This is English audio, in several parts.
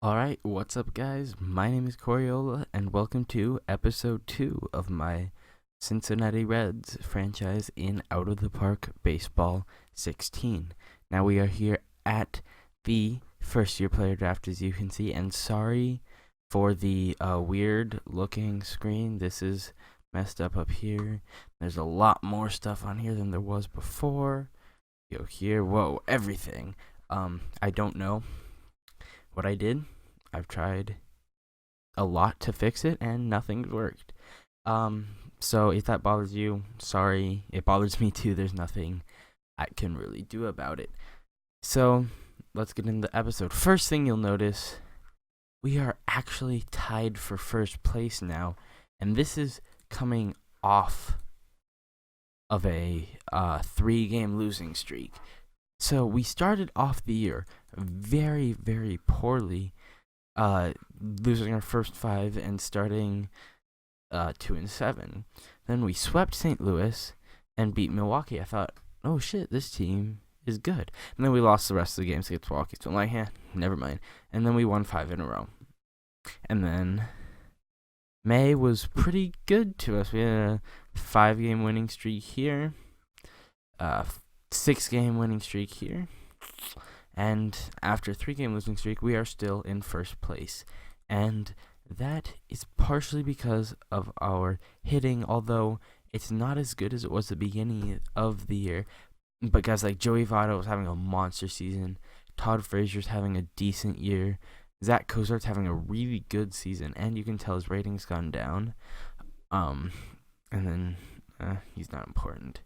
Alright, what's up, guys? My name is Coriola, and welcome to episode 2 of my Cincinnati Reds franchise in Out of the Park Baseball 16. Now, we are here at the first year player draft, as you can see, and sorry for the weird looking screen. This is messed up here. There's a lot more stuff on here than there was before. Go here, whoa, everything. I don't know what I did. I've tried a lot to fix it and nothing's worked. So if that bothers you, sorry. It bothers me too. There's nothing I can really do about it. So let's get into the episode. First thing you'll notice, we are actually tied for first place now, and this is coming off of a 3-game losing streak. So we started off the year very, very poorly, losing our first 5 and starting 2-7. Then we swept St. Louis and beat Milwaukee. I thought, oh shit, this team is good. And then we lost the rest of the games against Milwaukee. So I'm like, never mind. And then we won 5 in a row. And then May was pretty good to us. We had a 5-game winning streak here, 6-game winning streak here, and after a 3-game losing streak, we are still in first place. And that is partially because of our hitting, although it's not as good as it was at the beginning of the year. But guys like Joey Votto is having a monster season. Todd Frazier's having a decent year. Zach Cozart's having a really good season, and you can tell his rating's gone down. And then he's not important.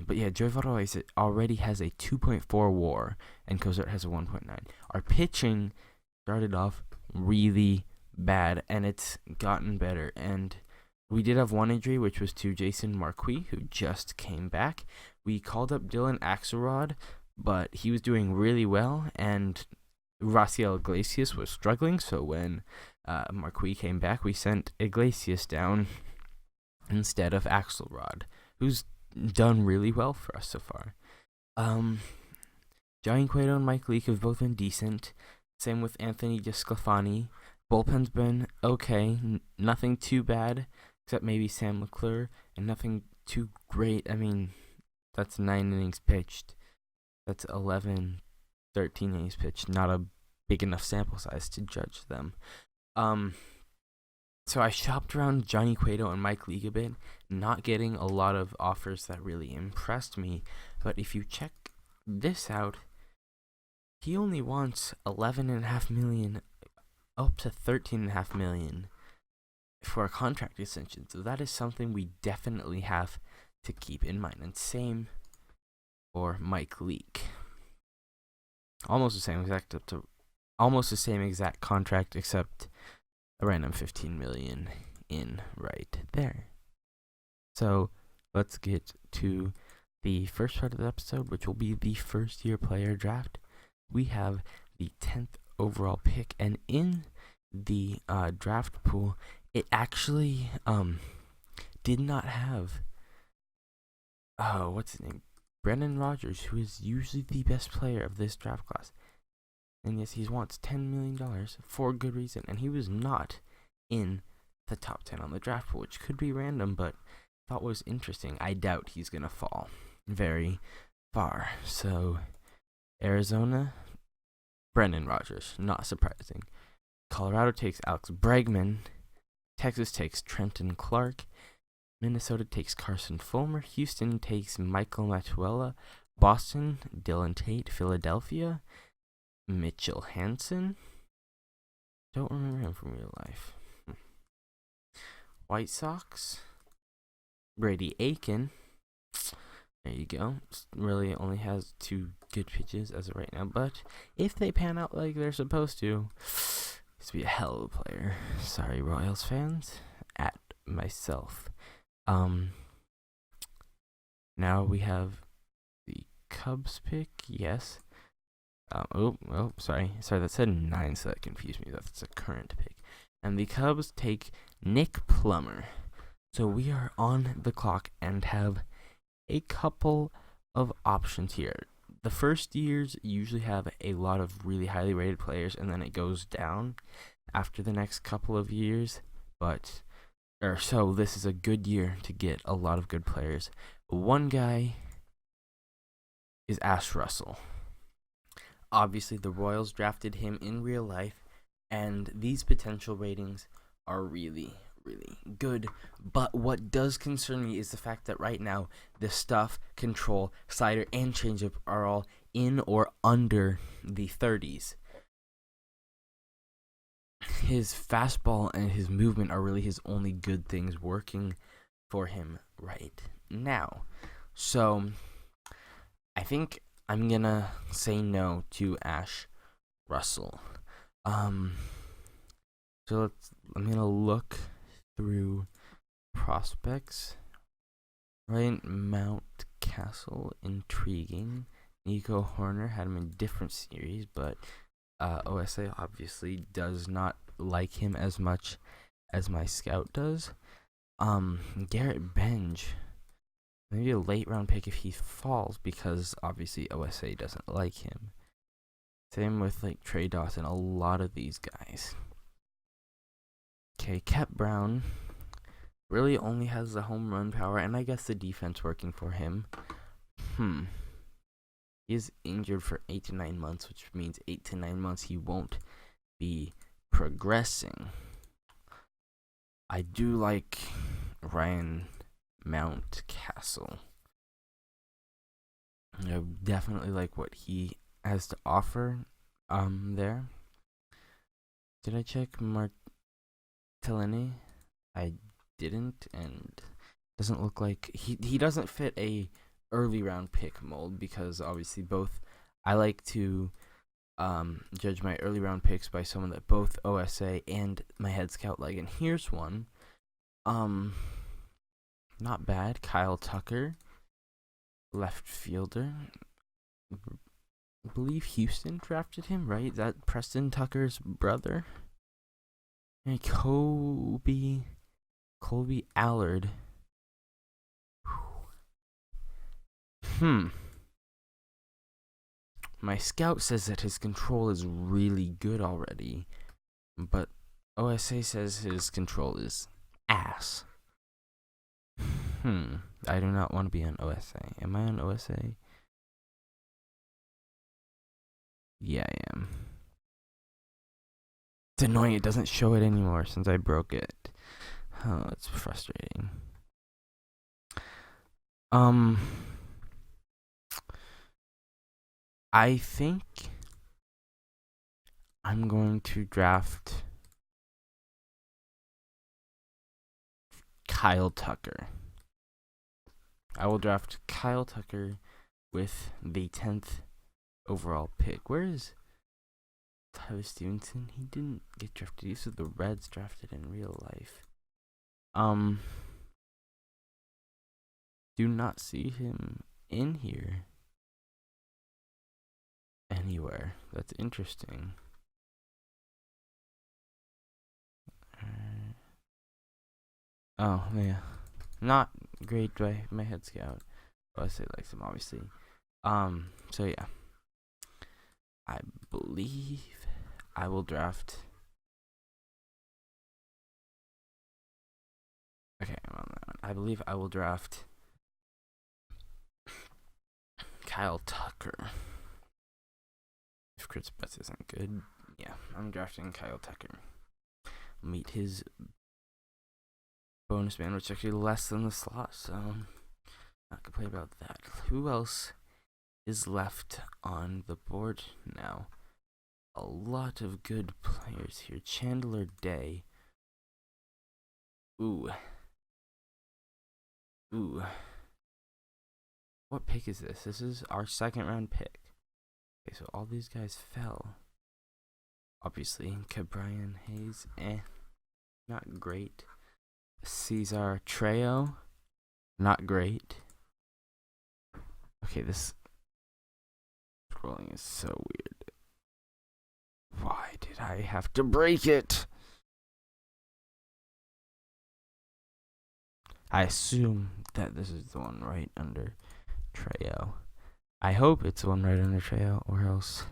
But yeah, Joey Votto already has a 2.4 WAR, and Cozart has a 1.9. Our pitching started off really bad, and it's gotten better. And we did have one injury, which was to Jason Marquis, who just came back. We called up Dylan Axelrod, but he was doing really well, and Raciel Iglesias was struggling. So when Marquis came back, we sent Iglesias down instead of Axelrod, who's done really well for us so far. Johnny Cueto and Mike Leake have both been decent. Same with Anthony DeSclafani. Bullpen's been okay. Nothing too bad, except maybe Sam McClure, and nothing too great. I mean, that's 9 innings pitched. That's 13 innings pitched. Not a big enough sample size to judge them. So I shopped around Johnny Cueto and Mike Leake a bit, not getting a lot of offers that really impressed me. But if you check this out, he only wants $11.5 million up to $13.5 million for a contract extension. So that is something we definitely have to keep in mind. And same for Mike Leake. Almost the same exact contract, except a random $15 million in right there. So let's get to the first part of the episode, which will be the first year player draft. We have the 10th overall pick, and in the draft pool, it actually did not have what's his name, Brendan Rodgers, who is usually the best player of this draft class. And yes, he wants $10 million for good reason, and he was not in the top 10 on the draft pool, which could be random, but I thought was interesting. I doubt he's going to fall very far. So, Arizona, Brendan Rodgers, not surprising. Colorado takes Alex Bregman. Texas takes Trenton Clark. Minnesota takes Carson Fulmer. Houston takes Michael Matuella. Boston, Dylan Tate. Philadelphia, Mitchell Hansen. Don't remember him from real life. White Sox, Brady Aiken. There you go. Really only has 2 good pitches as of right now, but if they pan out like they're supposed to, he's be a hell of a player. Sorry, Royals fans. At myself. Now we have the Cubs pick. Yes. Sorry, that said 9, so that confused me. That's a current pick. And the Cubs take Nick Plummer. So we are on the clock and have a couple of options here. the first years usually have a lot of really highly rated players, and then it goes down after the next couple of years. So this is a good year to get a lot of good players. One guy is Ash Russell. Obviously, the Royals drafted him in real life, and these potential ratings are really, really good. But what does concern me is the fact that right now, the stuff, control, slider, and changeup are all in or under the 30s. His fastball and his movement are really his only good things working for him right now. So I think I'm gonna say no to Ash Russell. I'm gonna look through prospects. Ryan Mountcastle, intriguing. Nico Horner had him in different series, but OSA obviously does not like him as much as my scout does. Garrett Benj, maybe a late round pick if he falls, because obviously OSA doesn't like him. Same with like Trey Dawson, a lot of these guys. Okay, Kep Brown really only has the home run power, and I guess the defense working for him. He is injured for 8 to 9 months, which means 8 to 9 months he won't be progressing. I do like Ryan Mountcastle. I definitely like what he has to offer there. Did I check Martellini? I didn't, and doesn't look like he doesn't fit a early round pick mold, because obviously I like to judge my early round picks by someone that both OSA and my head scout like. And here's one. Not bad. Kyle Tucker, left fielder. I believe Houston drafted him, right? Is that Preston Tucker's brother? And Colby Allard. My scout says that his control is really good already, but OSA says his control is ass. I do not want to be on OSA. Am I on OSA? Yeah, I am. It's annoying, it doesn't show it anymore since I broke it. Oh, it's frustrating. I think I'm going to draft Kyle Tucker. I will draft Kyle Tucker with the 10th overall pick. Where is Tyler Stevenson? He didn't get drafted. These are the Reds drafted in real life. Do not see him in here anywhere. That's interesting. Oh, yeah. Not great by my head scout. But I say likes him, obviously. So yeah. I believe I will draft. Okay, I'm on that one. I believe I will draft Kyle Tucker. If Chris Betts isn't good, yeah, I'm drafting Kyle Tucker. Meet his bonus man, which is actually less than the slot, so not complain about that. Who else is left on the board now? A lot of good players here. Chandler Day. Ooh. What pick is this? This is our second round pick. Okay, so all these guys fell. Obviously, Cabrian Hayes, not great. Cesar Trejo, not great. Okay, this scrolling is so weird. Why did I have to break it? I assume that this is the one right under Trejo. I hope it's the one right under Treo, or else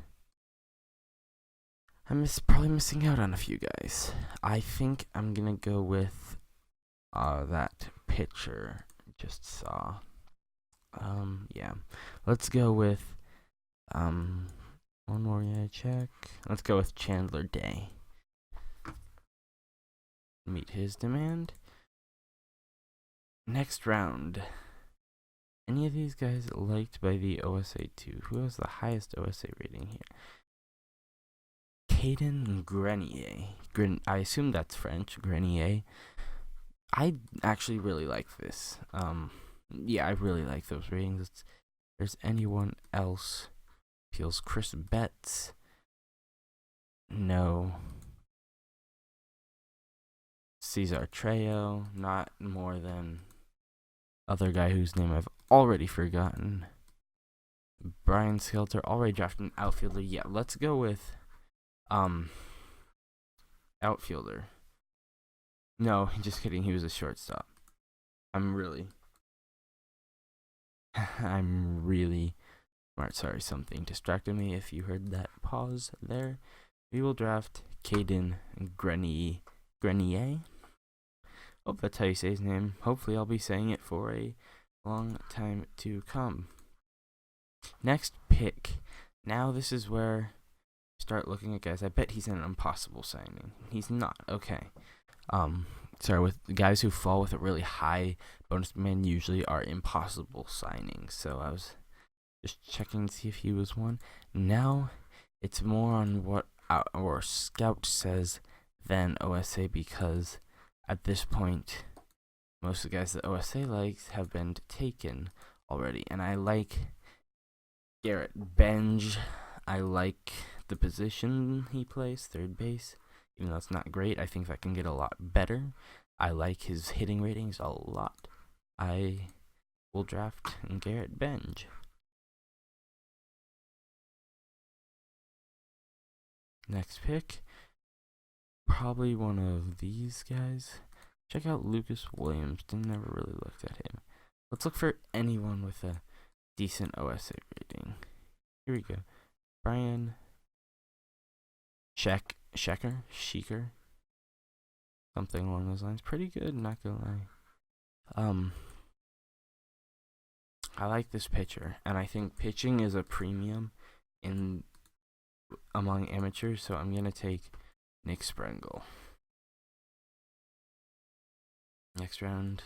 I'm probably missing out on a few guys. I think I'm gonna go with that pitcher just saw. Yeah. Let's go with one more to check. Let's go with Chandler Day. Meet his demand. Next round. Any of these guys liked by the OSA 2? Who has the highest OSA rating here? Caden Grenier. I assume that's French. Grenier. I actually really like this. Yeah, I really like those ratings. If there's anyone else feels Chris Betts? No. Cesar Treo, not more than other guy whose name I've already forgotten. Brian Skelter, already drafted an outfielder. Yeah, let's go with outfielder. No, just kidding. He was a shortstop. I'm really smart. Sorry, something distracted me. If you heard that pause there, we will draft Caden Grenier. Hope that's how you say his name. Hopefully, I'll be saying it for a long time to come. Next pick. Now this is where start looking at guys. I bet he's an impossible signing. He's not. Okay. Sorry, with guys who fall with a really high bonus demand usually are impossible signings. So I was just checking to see if he was one. Now it's more on what our scout says than OSA, because at this point most of the guys that OSA likes have been taken already. And I like Garrett Benj. I like the position he plays, third base. Even though it's not great, I think that can get a lot better. I like his hitting ratings a lot. I will draft Garrett Benj. Next pick, probably one of these guys. Check out Lucas Williams. Never really looked at him. Let's look for anyone with a decent OSA rating. Here we go. Brian Shecker, something along those lines. Pretty good, not gonna lie. I like this pitcher, and I think pitching is a premium among amateurs, so I'm gonna take Nick Sprengel. Next round,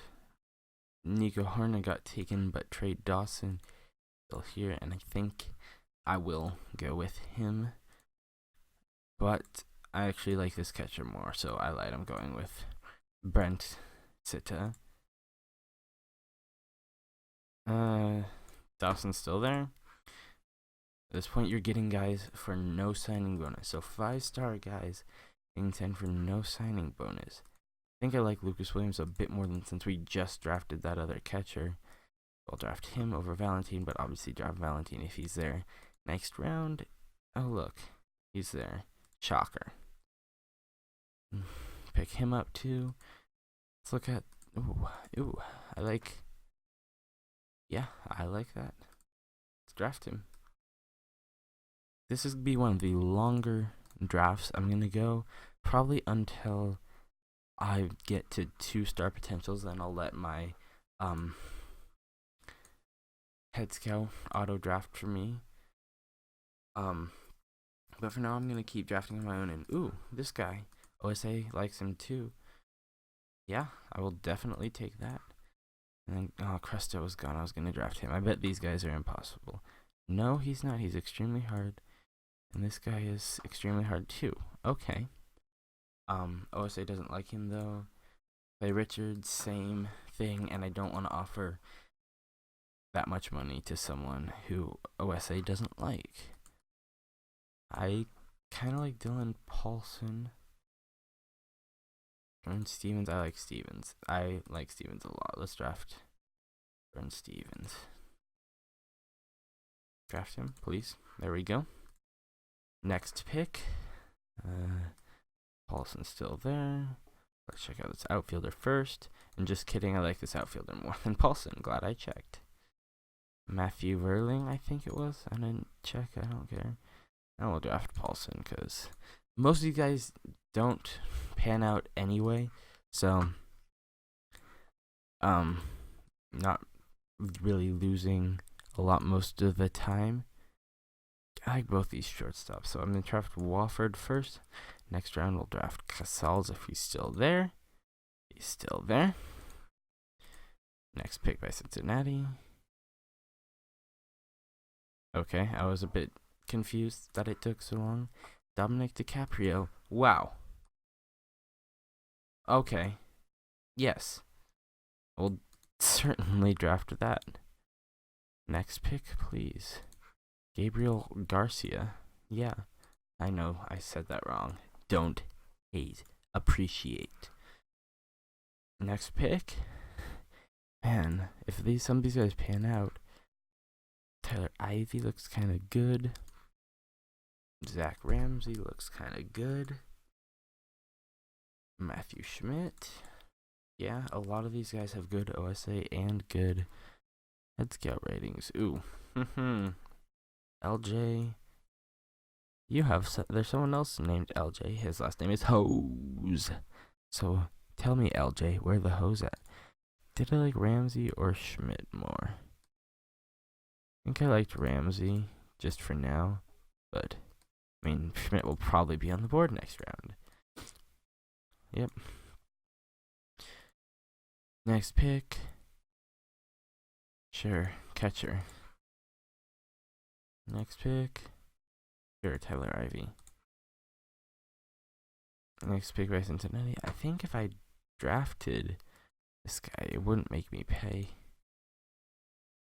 Nico Horner got taken, but Trey Dawson still here, and I think I will go with him. But I actually like this catcher more, so I lied. I'm going with Brent Sitta. Dawson's still there. At this point, you're getting guys for no signing bonus. So 5-star guys getting 10 for no signing bonus. I think I like Lucas Williams a bit more than since we just drafted that other catcher. I'll draft him over Valentine, but obviously draft Valentine if he's there. Next round, oh look, he's there. Shocker. Pick him up too. Let's look at, ooh, I like that. Let's draft him. This is going to be one of the longer drafts. I'm going to go probably until I get to 2-star potentials, then I'll let my head scout auto draft for me. But for now, I'm going to keep drafting on my own. And ooh, this guy, OSA likes him too. Yeah, I will definitely take that. And then, Cresto was gone. I was going to draft him. I bet these guys are impossible. No, he's not. He's extremely hard. And this guy is extremely hard too. Okay. OSA doesn't like him though. Clay Richards, same thing. And I don't want to offer that much money to someone who OSA doesn't like. I kind of like Dylan Paulson. Vern Stevens, I like Stevens. I like Stevens a lot. Let's draft Vern Stevens. Draft him, please. There we go. Next pick. Paulson's still there. Let's check out this outfielder first. And just kidding, I like this outfielder more than Paulson. Glad I checked. Matthew Verling, I think it was. I didn't check. I don't care. I will draft Paulson because most of you guys don't pan out anyway. So, not really losing a lot most of the time. I like both these shortstops, so I'm going to draft Wofford first. Next round, we'll draft Casals if he's still there. He's still there. Next pick by Cincinnati. Okay, I was a bit confused that it took so long. Dominic DiCaprio. Wow. Okay. Yes. We'll certainly draft that. Next pick, please. Gabriel Garcia. Yeah, I know I said that wrong. Don't hate. Appreciate. Next pick. Man, if some of these guys pan out, Tyler Ivey looks kind of good. Zach Ramsey looks kind of good. Matthew Schmidt. Yeah, a lot of these guys have good OSA and good head scout ratings. Ooh. LJ. There's someone else named LJ. His last name is Hose. So tell me, LJ, where the hose at? Did I like Ramsey or Schmidt more? I think I liked Ramsey just for now, but I mean, Schmidt will probably be on the board next round. Yep. Next pick. Sure, catcher. Next pick. Sure, Tyler Ivey. Next pick by Cincinnati. I think if I drafted this guy, it wouldn't make me pay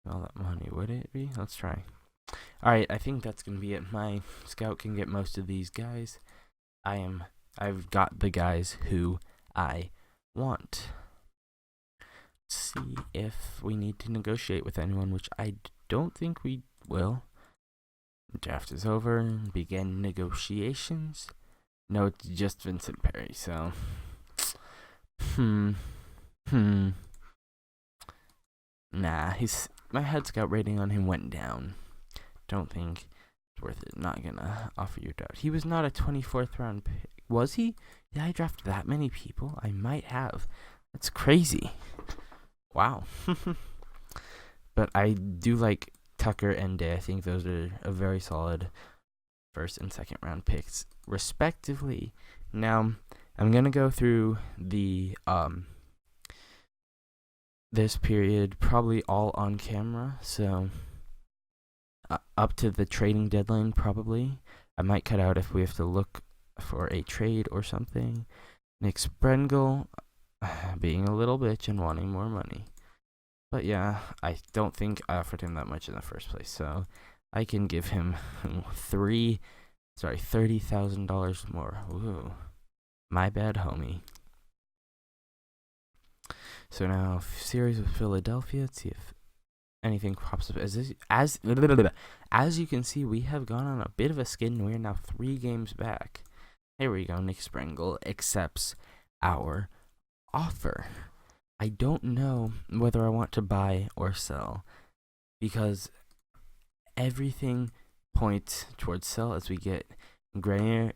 all that money, would it be? Let's try. Alright, I think that's gonna be it. My scout can get most of these guys. I've got the guys who I want. Let's see if we need to negotiate with anyone, which I don't think we will. Draft is over. Begin negotiations. No, it's just Vincent Perry, so Nah, my head scout rating on him went down. Don't think it's worth it. Not gonna offer you a draft. He was not a 24th round pick. Was he? Did I draft that many people? I might have. That's crazy. Wow. But I do like Tucker and Day. I think those are a very solid first and second round picks, respectively. Now, I'm gonna go through the this period probably all on camera, so up to the trading deadline probably. I might cut out if we have to look for a trade or something. Nick Sprengel being a little bitch and wanting more money. But yeah, I don't think I offered him that much in the first place, so I can give him $30,000 more. Ooh, my bad, homie. So now, series with Philadelphia. Let's see if anything pops up. As you can see, we have gone on a bit of a skid, and we are now 3 games back. Here we go. Nick Sprengel accepts our offer. I don't know whether I want to buy or sell, because everything points towards sell as we get Grenier.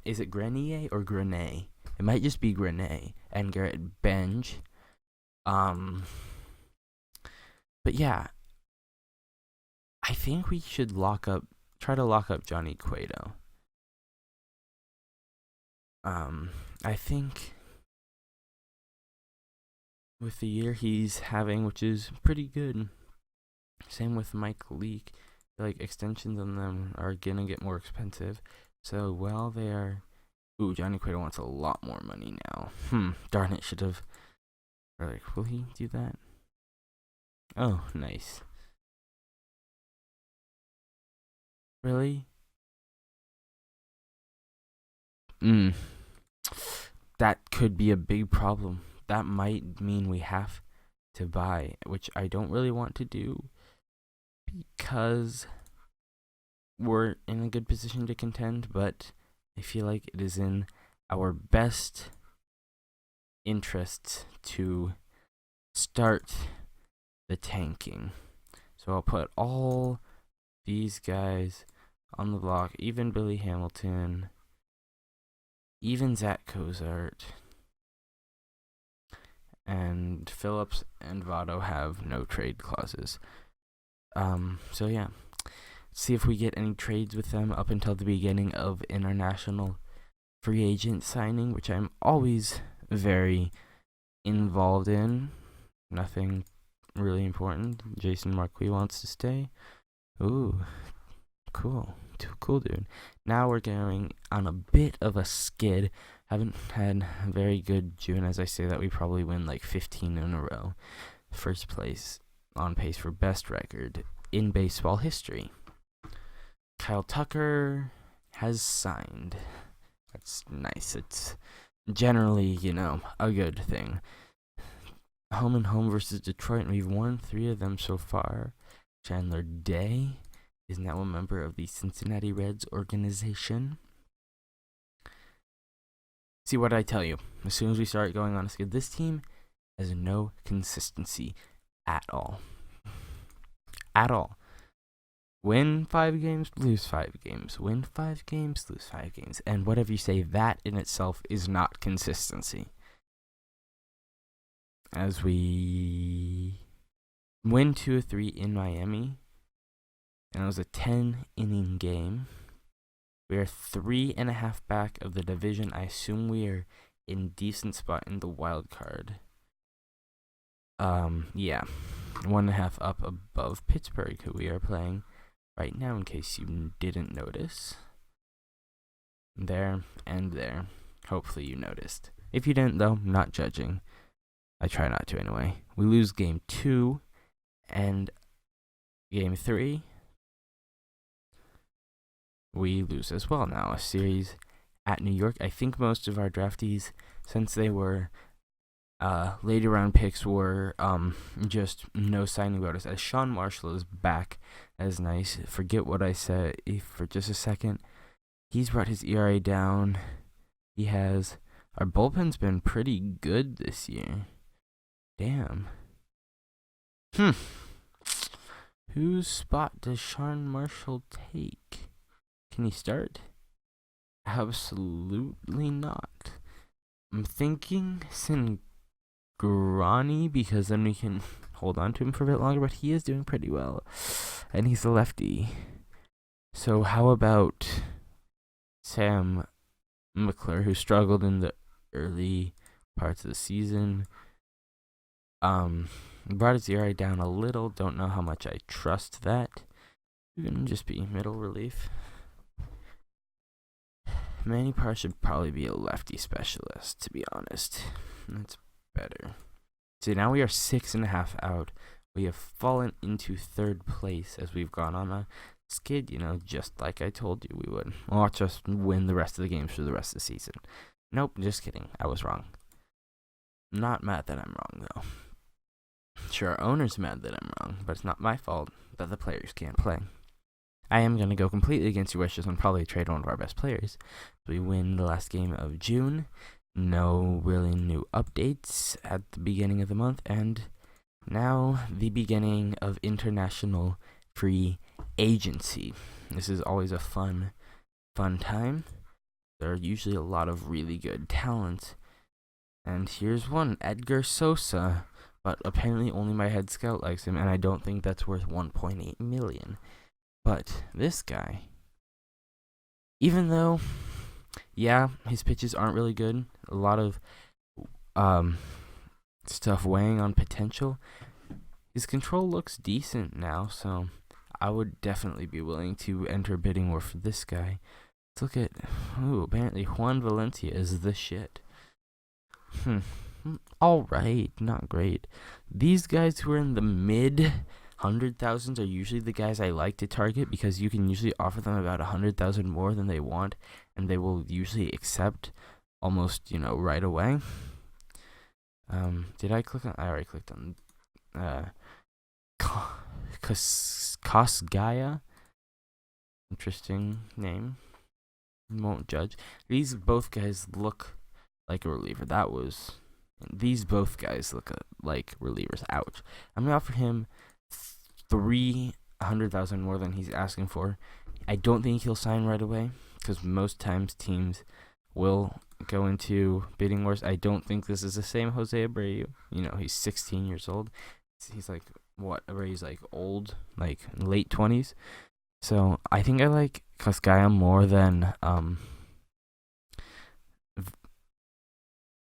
Is it Grenier or Grenier? It might just be Grenier and Garrett Benj. But yeah, I think we should try to lock up Johnny Cueto. I think with the year he's having, which is pretty good, same with Mike Leake, like extensions on them are gonna get more expensive. So while they are, Johnny Cueto wants a lot more money now. Darn it, should have. Will he do that? Oh, nice. Really? That could be a big problem. That might mean we have to buy, which I don't really want to do because we're in a good position to contend, but I feel like it is in our best interest to start the tanking. So I'll put all these guys on the block, even Billy Hamilton, even Zach Cozart, and Phillips and Votto have no trade clauses. So yeah, see if we get any trades with them up until the beginning of international free agent signing, which I'm always very involved in. Nothing really important. Jason Marquis wants to stay. Ooh, cool. Cool, dude. Now we're going on a bit of a skid. Haven't had a very good June. As I say that, we probably win like 15 in a row. First place, on pace for best record in baseball history. Kyle Tucker has signed. That's nice. It's generally, a good thing. Home and home versus Detroit, and we've won 3 of them so far. Chandler Day is now a member of the Cincinnati Reds organization. See what I tell you. As soon as we start going on a skid, this team has no consistency at all. At all. Win 5 games, lose 5 games. Win 5 games, lose 5 games. And whatever you say, that in itself is not consistency. As we win 2 of 3 in Miami, and it was a 10-inning game. We are 3.5 back of the division. I assume we are in decent spot in the wild card. Yeah, 1.5 up above Pittsburgh, who we are playing right now, in case you didn't notice. There and there. Hopefully you noticed. If you didn't, though, not judging. I try not to anyway. We lose game 2 and game 3. We lose as well now. A series at New York. I think most of our draftees, since they were later round picks, were just no signing bonus. As Sean Marshall is back, that is nice. Forget what I said for just a second. He's brought his ERA down. He has. Our bullpen's been pretty good this year. Damn. Whose spot does Sean Marshall take? Can he start? Absolutely not. I'm thinking Singrani, because then we can hold on to him for a bit longer, but he is doing pretty well. And he's a lefty. So how about Sam McClure, who struggled in the early parts of the season? Brought his ERA down a little. Don't know how much I trust that. You're gonna just be middle relief. Manny Parr should probably be a lefty specialist, to be honest. That's better. So now we are 6.5 out. We have fallen into 3rd place as we've gone on a skid, just like I told you we would. Watch us win the rest of the games for the rest of the season. Nope, just kidding. I was wrong. Not mad that I'm wrong, though. Sure, our owner's mad that I'm wrong, but it's not my fault that the players can't play. I am going to go completely against your wishes and probably trade one of our best players. We win the last game of June. No really new updates at the beginning of the month. And now the beginning of international free agency. This is always a fun time. There are usually a lot of really good talent. And here's one, Edgar Sosa. But apparently only my head scout likes him, and I don't think that's worth $1.8 million. But this guy, even though, yeah, his pitches aren't really good, a lot of stuff weighing on potential, his control looks decent now, so I would definitely be willing to enter bidding war for this guy. Let's look at, apparently Juan Valencia is the shit. Alright, not great. These guys who are in the mid 100,000s are usually the guys I like to target, because you can usually offer them about 100,000 more than they want, and they will usually accept almost, right away. Did I click on? I already clicked on Kosgaya. Interesting name. Won't judge. These both guys look like a reliever. These both guys look like relievers. Ouch. I'm gonna offer him $300,000 more than he's asking for. I don't think he'll sign right away because most times teams will go into bidding wars. I don't think this is the same Jose Abreu. He's 16 years old. He's like, what? Abreu's like old, like late 20s. So I think I like Cascaya more than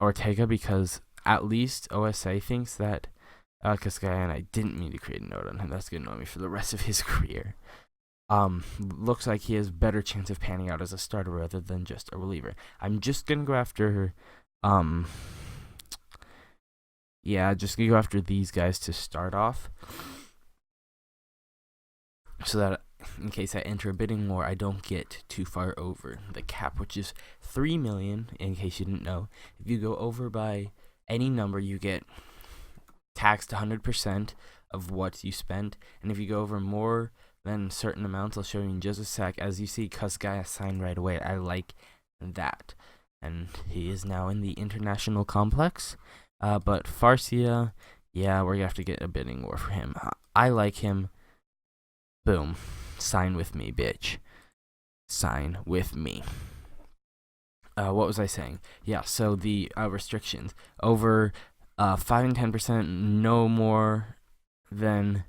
Ortega because at least OSA thinks that Cascaya, and I didn't mean to create a note on him. That's going to annoy me for the rest of his career. Looks like he has better chance of panning out as a starter rather than just a reliever. I'm just going to go after just gonna go after these guys to start off, so that in case I enter a bidding war, I don't get too far over the cap, which is $3 million. In case you didn't know, if you go over by any number, you get taxed 100% of what you spent, and if you go over more than certain amounts, I'll show you in just a sec. As you see, Cascaya signed right away. I like that, and he is now in the international complex. But Farcia, we're gonna have to get a bidding war for him. I like him. Boom. Sign with me, bitch. Sign with me. What was I saying? Yeah, so the restrictions. Over 5 and 10%, no more than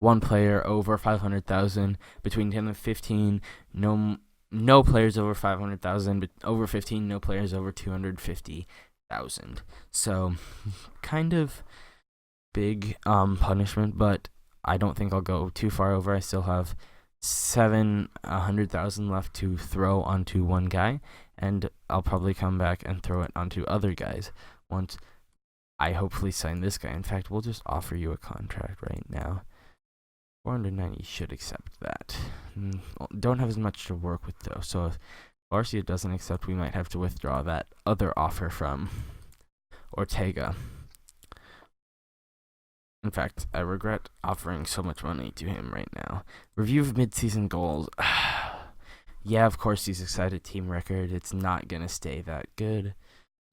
one player over 500,000. Between 10 and 15, no players over 500,000. But over 15, no players over 250,000. So kind of big punishment, but I don't think I'll go too far over. I still have 700,000 left to throw onto one guy, and I'll probably come back and throw it onto other guys once I hopefully sign this guy. In fact, we'll just offer you a contract right now. 490, should accept that. Don't have as much to work with though, so if Barcia doesn't accept, we might have to withdraw that other offer from Ortega. In fact, I regret offering so much money to him right now. Review of midseason goals. Yeah, of course, he's excited team record. It's not going to stay that good.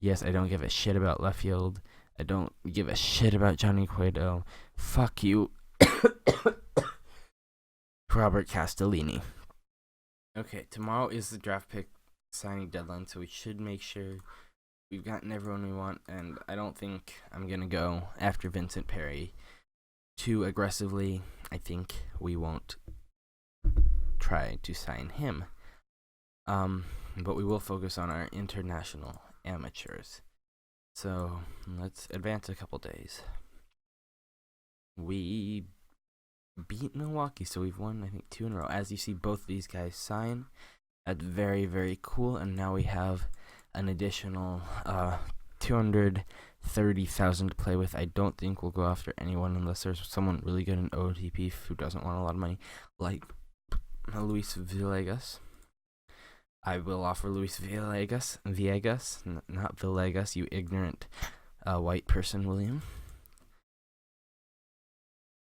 Yes, I don't give a shit about left field. I don't give a shit about Johnny Cueto. Fuck you. Robert Castellini. Okay, tomorrow is the draft pick signing deadline, so we should make sure we've gotten everyone we want, and I don't think I'm going to go after Vincent Perry too aggressively. I think we won't try to sign him. But we will focus on our international amateurs. So let's advance a couple days. We beat Milwaukee, so we've won, I think, 2 in a row. As you see, both of these guys sign. That's very, very cool. And now we have an additional 230,000 to play with. I don't think we'll go after anyone unless there's someone really good in OOTP who doesn't want a lot of money, like Luis Villegas. I will offer Luis Villegas, not Villegas, you ignorant white person, William.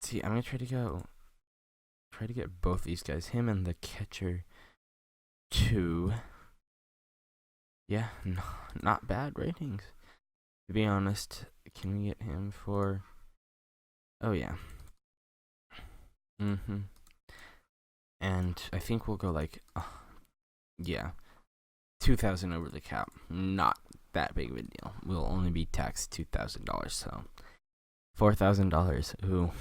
See, I'm gonna try to get both these guys, him and the catcher, to, not bad ratings. To be honest, can we get him for? Oh yeah. And I think we'll go like, 2,000 over the cap. Not that big of a deal. We'll only be taxed $2,000, so $4,000. Ooh.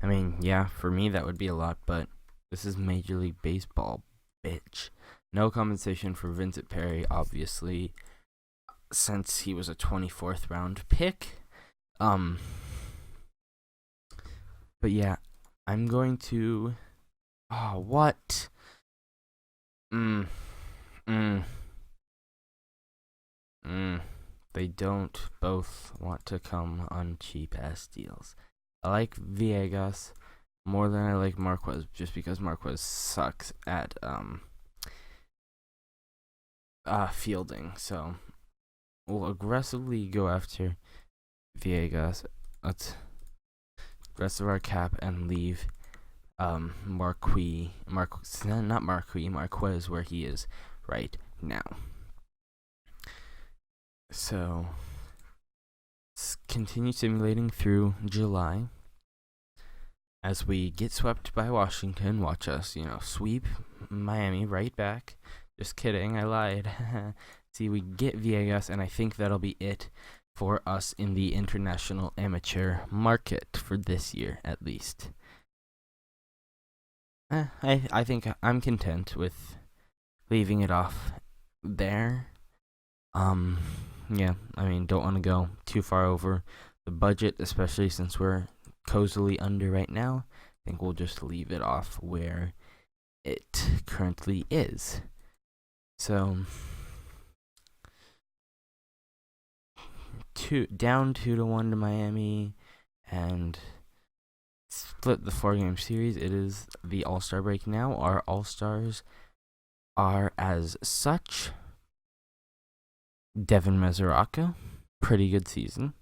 I mean, yeah, for me that would be a lot, but this is Major League Baseball, bitch. No compensation for Vincent Perry, obviously, since he was a 24th round pick. But yeah, I'm going to. Oh, what? They don't both want to come on cheap ass deals. I like Villegas more than I like Marquez, just because Marquez sucks at fielding. So we'll aggressively go after Villegas. Let's rest of our cap and leave Marquez where he is right now. So continue simulating through July. as we get swept by Washington. Watch us, sweep Miami right back. Just kidding, I lied. See, we get Viegas, and I think that'll be it for us in the international amateur market for this year, at least. I think I'm content with leaving it off there. Yeah, I mean, don't want to go too far over the budget, especially since we're cozily under right now. I think we'll just leave it off where it currently is. So, down 2-1 to Miami, and split the 4-game series. It is the All-Star break now. Our All-Stars are as such: Devin Mesoraco, pretty good season.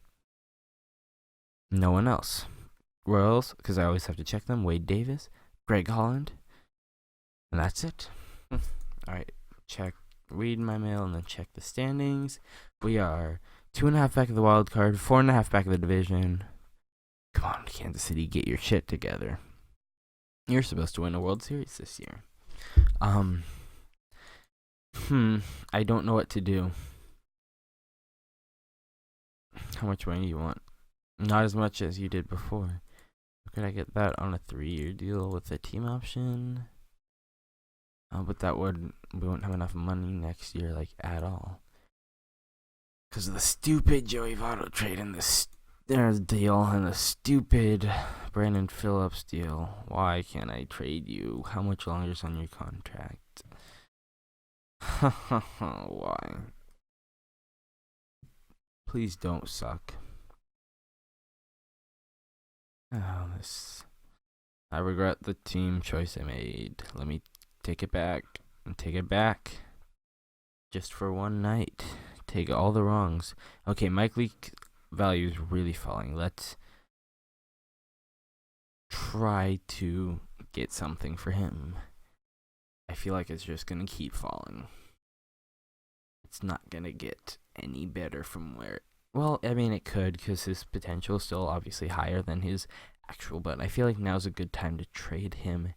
No one else. Royals, because I always have to check them: Wade Davis, Greg Holland, and that's it. Alright, read my mail, and then check the standings. We are 2.5 back of the wild card, 4.5 back of the division. Come on, Kansas City, get your shit together. You're supposed to win a World Series this year. I don't know what to do. How much money do you want? Not as much as you did before. Could I get that on a 3-year deal with a team option? But we won't have enough money next year, at all. Because of the stupid Joey Votto trade and the deal and the stupid Brandon Phillips deal. Why can't I trade you? How much longer is on your contract? Why? Please don't suck. I regret the team choice I made. Let me take it back. Just for one night. Take all the wrongs. Okay, Mike Leake value is really falling. Let's try to get something for him. I feel like it's just gonna keep falling. It's not gonna get any better from where... Well, I mean, it could, because his potential is still obviously higher than his actual, but I feel like now's a good time to trade him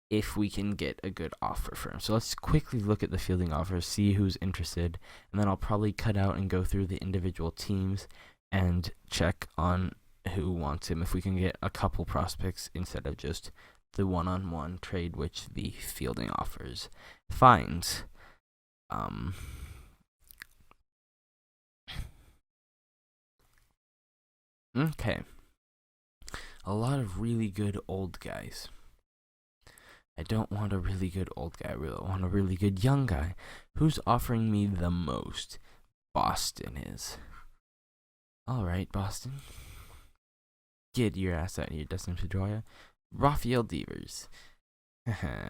if we can get a good offer for him. So let's quickly look at the fielding offers, see who's interested, and then I'll probably cut out and go through the individual teams and check on who wants him, if we can get a couple prospects instead of just the one-on-one trade which the fielding offers finds. Okay. A lot of really good old guys. I don't want a really good old guy. I really want a really good young guy. Who's offering me the most? Boston is. Alright, Boston. Get your ass out of here, Dustin Pedroia. Rafael Devers.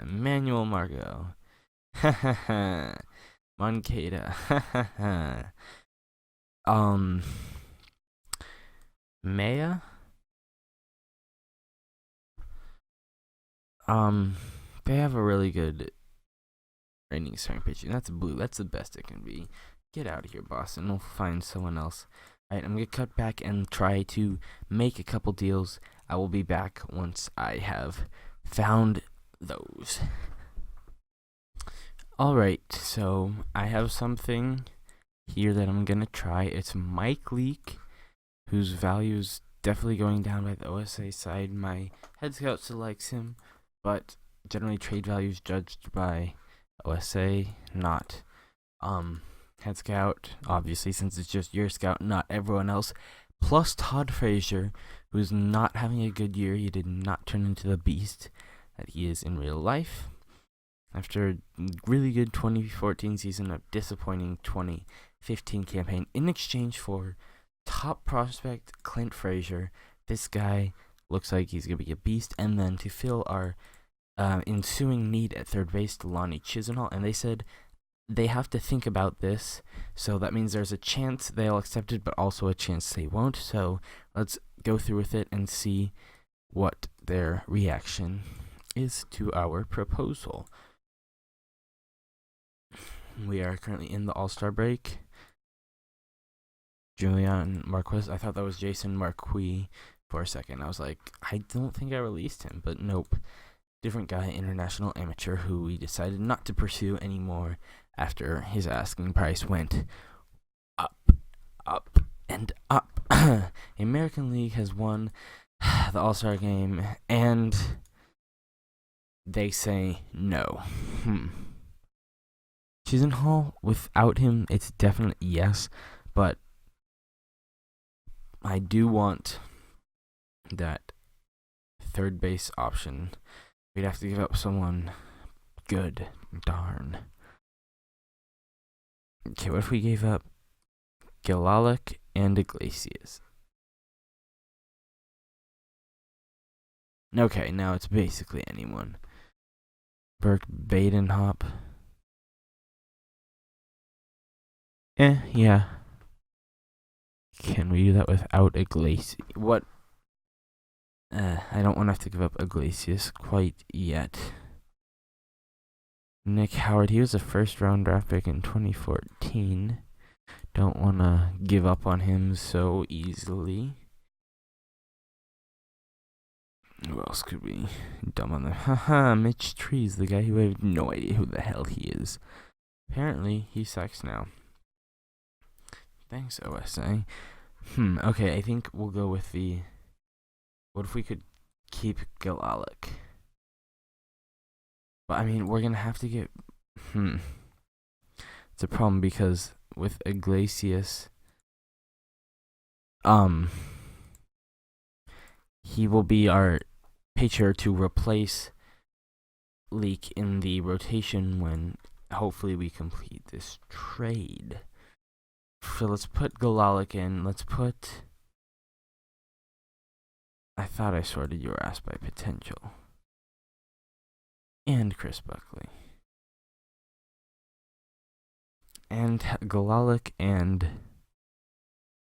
Manuel Margot. Moncada. Maya? They have a really good reigning starting pitching. That's blue. That's the best it can be. Get out of here, Boston. We'll find someone else. Alright, I'm going to cut back and try to make a couple deals. I will be back once I have found those. Alright, so I have something here that I'm going to try. It's Mike Leake, whose value is definitely going down by the OSA side. My head scout still likes him, but generally trade value is judged by OSA, not head scout, obviously, since it's just your scout, not everyone else. Plus Todd Frazier, who's not having a good year. He did not turn into the beast that he is in real life. After a really good 2014 season, a disappointing 2015 campaign, in exchange for top prospect Clint Frazier, this guy looks like he's going to be a beast. And then to fill our ensuing need at third base, Lonnie Chisenhall. And they said they have to think about this, so that means there's a chance they'll accept it, but also a chance they won't. So let's go through with it and see what their reaction is to our proposal. We are currently in the All-Star break. Julian Marquez, I thought that was Jason Marquis for a second. I was like, I don't think I released him, but nope. Different guy, international amateur, who we decided not to pursue anymore after his asking price went up, up, and up. The American League has won the All-Star game, and they say no. Season Hall, without him, it's definitely yes, but I do want that third base option. We'd have to give up someone good. Darn. Okay, what if we gave up Gilalick and Iglesias? Okay, now it's basically anyone. Burke, Badenhop. Yeah. Can we do that without Iglesias? What? I don't want to have to give up Iglesias quite yet. Nick Howard, he was a first-round draft pick in 2014. Don't want to give up on him so easily. Who else could we dump on there? Haha, Mitch Trees, the guy who I have no idea who the hell he is. Apparently, he sucks now. Thanks, OSA. Okay, I think we'll go with the... What if we could keep Gilalick? But, I mean, we're going to have to get... It's a problem because with Iglesias... he will be our pitcher to replace Leak in the rotation when hopefully we complete this trade. So let's put Gilalick in. Let's put... I thought I sorted your ass by potential. And Chris Buckley. And Gilalick and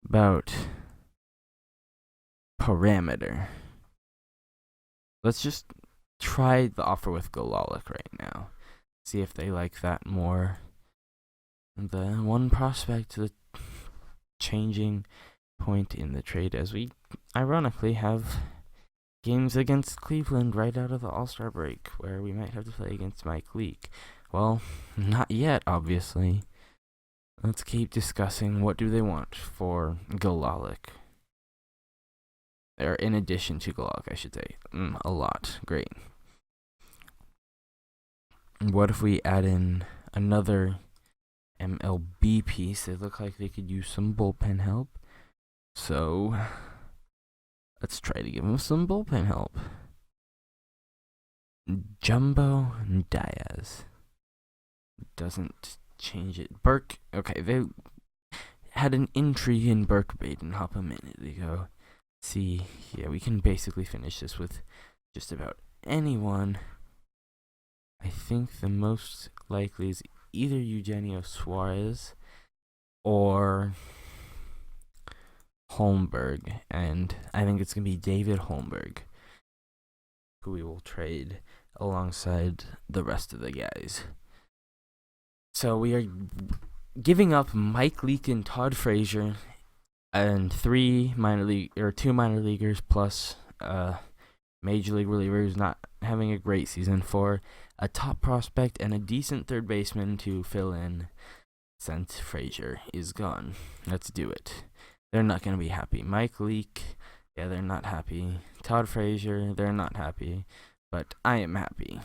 about parameter. Let's just try the offer with Gilalick right now. See if they like that more. The one prospect, the changing point in the trade, as we ironically have games against Cleveland right out of the All-Star break, where we might have to play against Mike Leake. Well, not yet, obviously. Let's keep discussing what do they want for Gilalick. Or in addition to Gilalick, I should say. A lot. Great. What if we add in another MLB piece? They look like they could use some bullpen help. So, let's try to give them some bullpen help. Jumbo Diaz. Doesn't change it. Burke. Okay, they had an intrigue in Burke Badenhop a minute ago. See, yeah, we can basically finish this with just about anyone. I think the most likely is either Eugenio Suarez or Holmberg, and I think it's going to be David Holmberg, who we will trade alongside the rest of the guys. So we are giving up Mike Leake and Todd Frazier and two minor leaguers plus major league reliever who's not having a great season for a top prospect and a decent third baseman to fill in since Frazier is gone. Let's do it. They're not going to be happy. Mike Leake, yeah, they're not happy. Todd Frazier, they're not happy. But I am happy.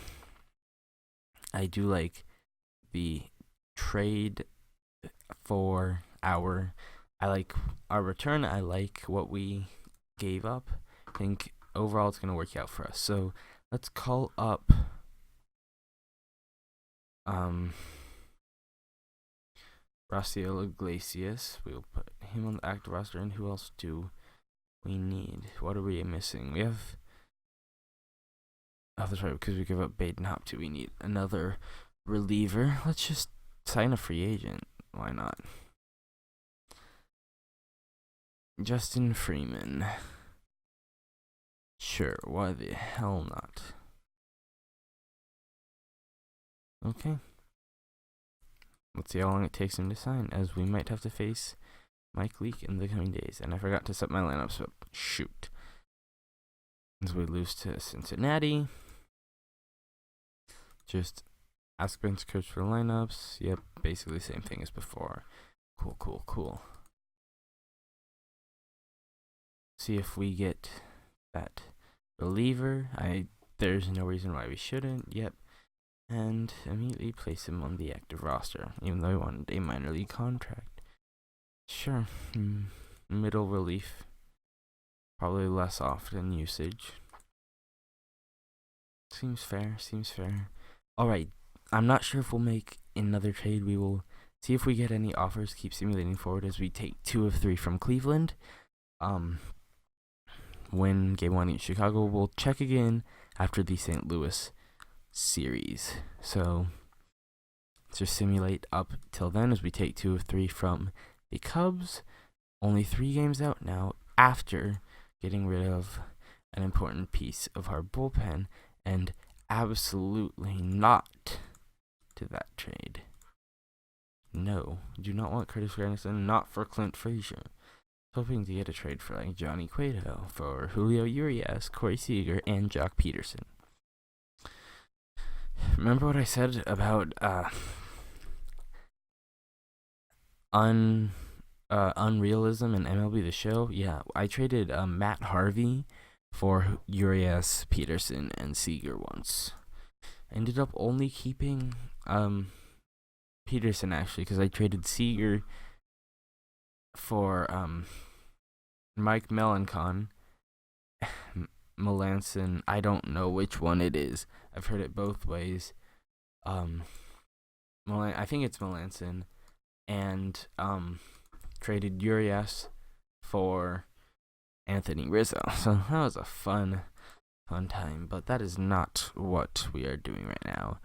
I do like the trade for I like our return. I like what we gave up. I think overall it's going to work out for us. So let's call up Raciel Iglesias. We'll put him on the active roster. And who else do we need? What are we missing? We have... Oh, that's right, because we give up Badenhop too. We need another reliever. Let's just sign a free agent. Why not? Justin Freeman. Sure, why the hell not? Okay. Let's see how long it takes him to sign, as we might have to face Mike Leake in the coming days. And I forgot to set my lineups up. Shoot. as we lose to Cincinnati. Just ask bench coach for lineups. Yep, basically the same thing as before. Cool. See if we get that reliever. There's no reason why we shouldn't. Yep. And immediately place him on the active roster, even though he wanted a minor league contract. Sure. Middle relief. Probably less often usage. Seems fair. Alright. I'm not sure if we'll make another trade. We will see if we get any offers. Keep simulating forward as we take 2 of 3 from Cleveland. Win game 1 in Chicago. We'll check again after the St. Louis series. So just simulate up till then as we take 2 of 3 from the Cubs. Only 3 games out now after getting rid of an important piece of our bullpen, and absolutely not to that trade. No, do not want Curtis Granderson, not for Clint Frazier. Hoping to get a trade for like Johnny Cueto, for Julio Urias, Corey Seager, and Jock Peterson. Remember what I said about unrealism in MLB The Show? Yeah, I traded Matt Harvey for Urias, Peterson, and Seager once. Ended up only keeping Peterson, actually, because I traded Seager for Mike Melanson. I don't know which one it is. I've heard it both ways. I think it's Melanson, and traded Urias for Anthony Rizzo. So that was a fun time, but that is not what we are doing right now.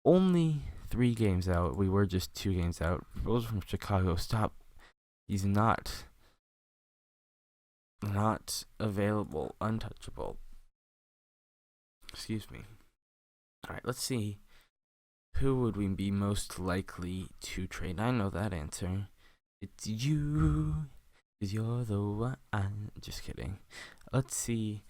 Only 3 games out. We were just 2 games out. Proposal from Chicago. Stop. He's not available. Untouchable. Excuse me. Alright, let's see. Who would we be most likely to trade? I know that answer. It's you. 'Cause you're the one. Just kidding. Let's see.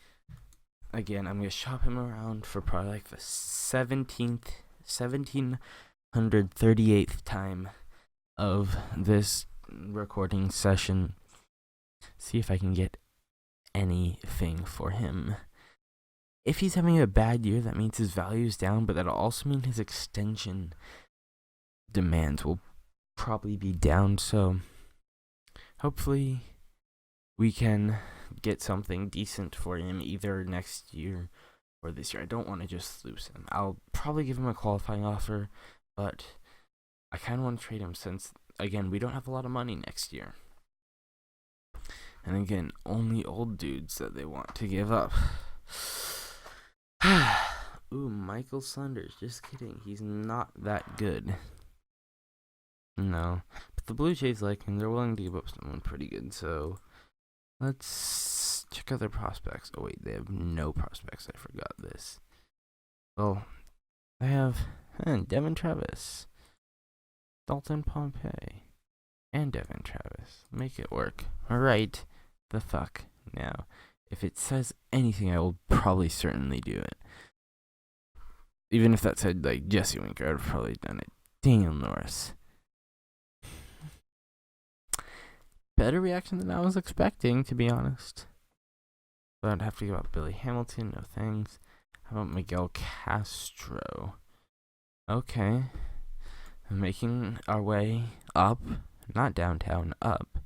Again, I'm going to shop him around for probably like the 1738th time of this recording session. See if I can get anything for him. If he's having a bad year, that means his value is down, but that'll also mean his extension demands will probably be down. So hopefully we can get something decent for him either next year or this year. I don't want to just lose him. I'll probably give him a qualifying offer, but I kind of want to trade him since, again, we don't have a lot of money next year. And again, only old dudes that they want to give up. Ooh, Michael Sunders. Just kidding. He's not that good. No. But the Blue Jays like him. They're willing to give up someone pretty good. So let's check out their prospects. Oh, wait. They have no prospects. I forgot this. Well, I have Devin Travis, Dalton Pompey, and Devin Travis. Make it work. Alright. The fuck now. If it says anything, I will probably certainly do it. Even if that said, like, Jesse Winker, I would have probably done it. Daniel Norris. Better reaction than I was expecting, to be honest. But I'd have to give up Billy Hamilton, no thanks. How about Miguel Castro? Okay. Making our way up. Not downtown, up.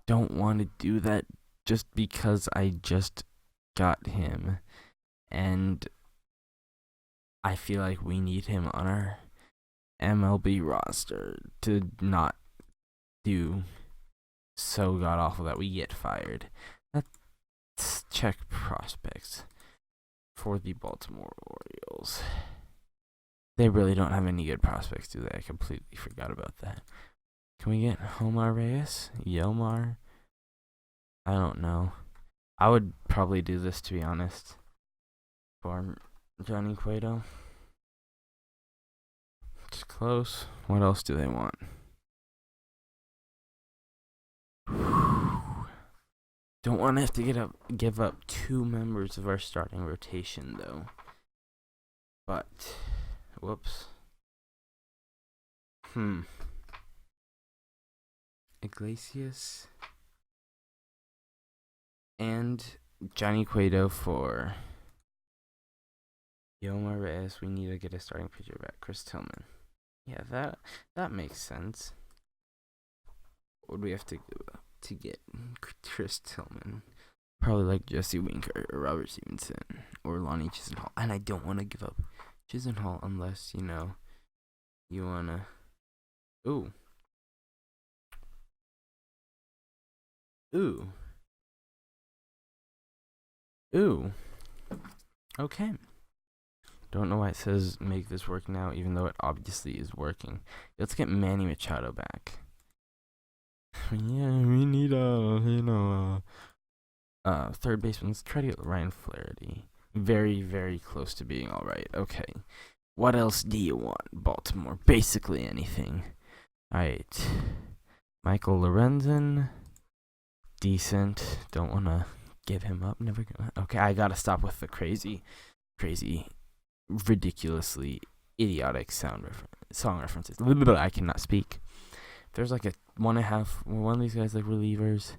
Don't want to do that just because I just got him, and I feel like we need him on our MLB roster to not do so god awful that we get fired. Let's check prospects for the Baltimore Orioles. They really don't have any good prospects, do they? I completely forgot about that. Can we get Homar Reyes? Yomar? I don't know. I would probably do this, to be honest, for Johnny Cueto. It's close. What else do they want? Don't want to have to give up 2 members of our starting rotation, though. But, whoops. Iglesias and Johnny Cueto for Yomar Reyes. We need to get a starting pitcher back. Chris Tillman. Yeah, that makes sense. What would we have to do to get Chris Tillman? Probably like Jesse Winker or Robert Stevenson or Lonnie Chisenhall. And I don't want to give up Chisenhall unless, you want to... Ooh. Okay. Don't know why it says make this work now, even though it obviously is working. Let's get Manny Machado back. Yeah, we need third baseman. Let's try to get Ryan Flaherty. Very, very close to being all right. Okay. What else do you want, Baltimore? Basically anything. All right. Michael Lorenzen. Decent. Don't want to give him up. Never gonna. Okay, I gotta stop with the crazy, ridiculously idiotic song references. I cannot speak. There's like one of these guys like relievers.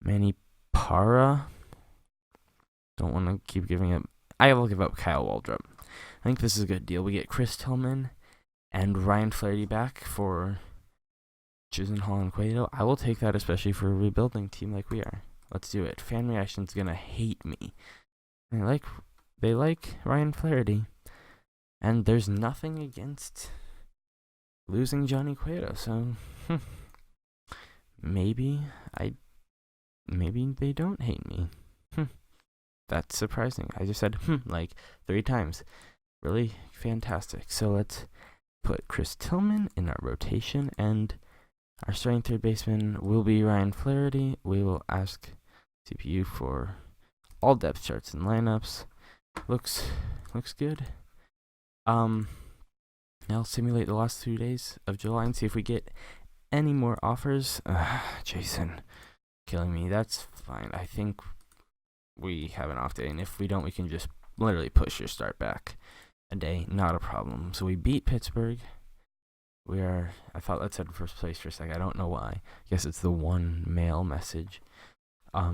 Manny Parra. Don't want to keep giving up. I will give up Kyle Waldrop. I think this is a good deal. We get Chris Tillman and Ryan Flaherty back for Chisenhall and Cueto. I will take that, especially for a rebuilding team like we are. Let's do it. Fan reaction's gonna hate me. They like Ryan Flaherty, and there's nothing against losing Johnny Cueto. So maybe they don't hate me. That's surprising. I just said like 3 times. Really fantastic. So let's put Chris Tillman in our rotation, and our starting third baseman will be Ryan Flaherty. We will ask CPU for all depth charts and lineups. Looks good. Now I'll simulate the last 2 days of July and see if we get any more offers. Jason, killing me. That's fine. I think we have an off day, and if we don't, we can just literally push your start back a day. Not a problem. So we beat Pittsburgh. I thought that said first place for a second. I don't know why. I guess it's the one mail message. I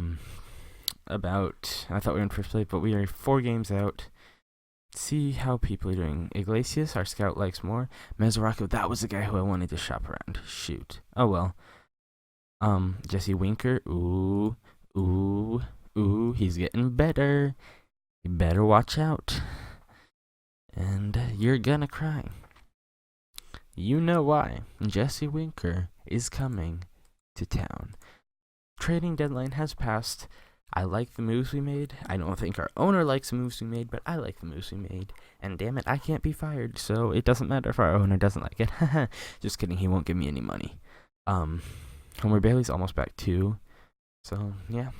thought we were in first place, but we are 4 games out. See how people are doing. Iglesias, our scout, likes more. Mesoraco, that was the guy who I wanted to shop around. Shoot. Oh well. Jesse Winker, ooh, he's getting better. You better watch out. And you're gonna cry. You know why. Jesse Winker is coming to town. Trading deadline has passed. I like the moves we made. I don't think our owner likes the moves we made, but I like the moves we made. And damn it, I can't be fired, so it doesn't matter if our owner doesn't like it. Just kidding, he won't give me any money. Homer Bailey's almost back too. So, yeah.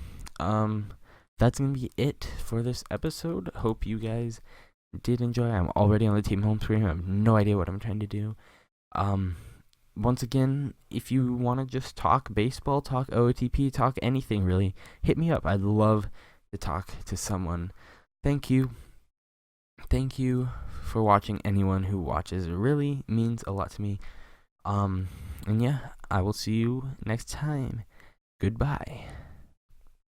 That's going to be it for this episode. Hope you guys did enjoy. I'm already on the team home screen. I have no idea what I'm trying to do. Once again, if you want to just talk baseball, talk OOTP, talk anything really, hit me up. I'd love to talk to someone. Thank you for watching. Anyone who watches, it really means a lot to me. And yeah, I will see you next time. Goodbye.